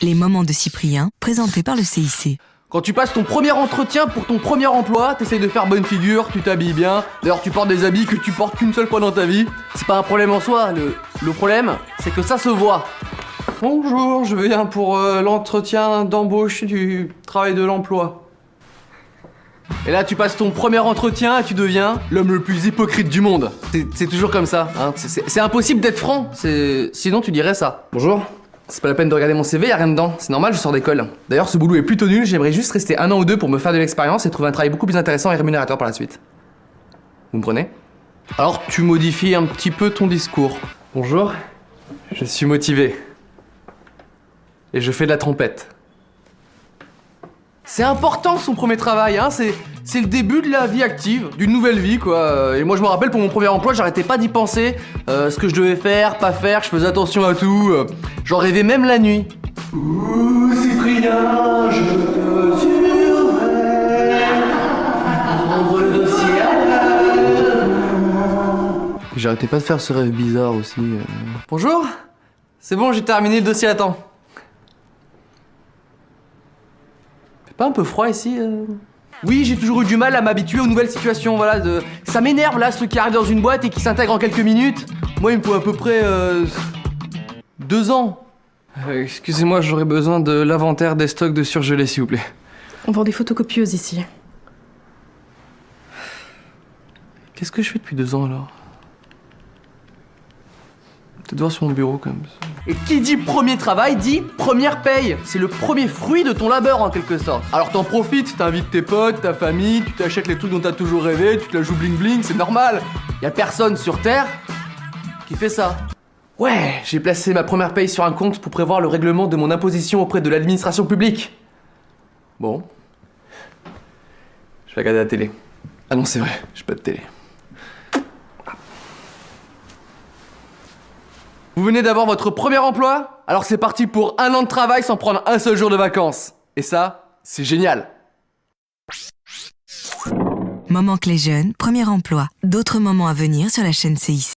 Les moments de Cyprien, présentés par le CIC. Quand tu passes ton premier entretien pour ton premier emploi, t'essayes de faire bonne figure, tu t'habilles bien. D'ailleurs, tu portes des habits que tu portes qu'une seule fois dans ta vie. C'est pas un problème en soi, le problème, c'est que ça se voit. Bonjour, je viens pour l'entretien d'embauche du travail de l'emploi. Et là, tu passes ton premier entretien et tu deviens l'homme le plus hypocrite du monde. C'est toujours comme ça, hein. C'est impossible d'être franc, sinon tu dirais ça. Bonjour. C'est pas la peine de regarder mon CV, y'a rien dedans. C'est normal, je sors d'école. D'ailleurs, ce boulot est plutôt nul, j'aimerais juste rester 1 an ou 2 pour me faire de l'expérience et trouver un travail beaucoup plus intéressant et rémunérateur par la suite. Vous me prenez? Alors, tu modifies un petit peu ton discours. Bonjour, je suis motivé. Et je fais de la trompette. C'est important son premier travail, hein, c'est le début de la vie active, d'une nouvelle vie quoi. Et moi je me rappelle pour mon premier emploi, j'arrêtais pas d'y penser, ce que je devais faire, pas faire, je faisais attention à tout, j'en rêvais même la nuit. Ouh Cyprien, je te surveille, prendre le dossier à l'heure. J'arrêtais pas de faire ce rêve bizarre aussi. Bonjour, c'est bon, j'ai terminé le dossier à temps. Pas un peu froid ici Oui, j'ai toujours eu du mal à m'habituer aux nouvelles situations, voilà. Ça m'énerve là, ceux qui arrivent dans une boîte et qui s'intègrent en quelques minutes. Moi, il me faut à peu près 2 ans. Excusez-moi, j'aurais besoin de l'inventaire des stocks de surgelés, s'il vous plaît. On vend des photocopieuses ici. Qu'est-ce que je fais depuis 2 ans alors? Peut-être voir sur mon bureau quand même. Et qui dit premier travail dit première paye. C'est le premier fruit de ton labeur en quelque sorte. Alors t'en profites, t'invites tes potes, ta famille, tu t'achètes les trucs dont t'as toujours rêvé, tu te la joues bling bling, c'est normal. Y a personne sur Terre qui fait ça. Ouais, j'ai placé ma première paye sur un compte pour prévoir le règlement de mon imposition auprès de l'administration publique. Bon. Je vais regarder la télé. Ah non, c'est vrai, j'ai pas de télé. Vous venez d'avoir votre premier emploi? Alors c'est parti pour 1 an de travail sans prendre un seul jour de vacances. Et ça, c'est génial. Moment Clé Jeunes, premier emploi. D'autres moments à venir sur la chaîne CIC.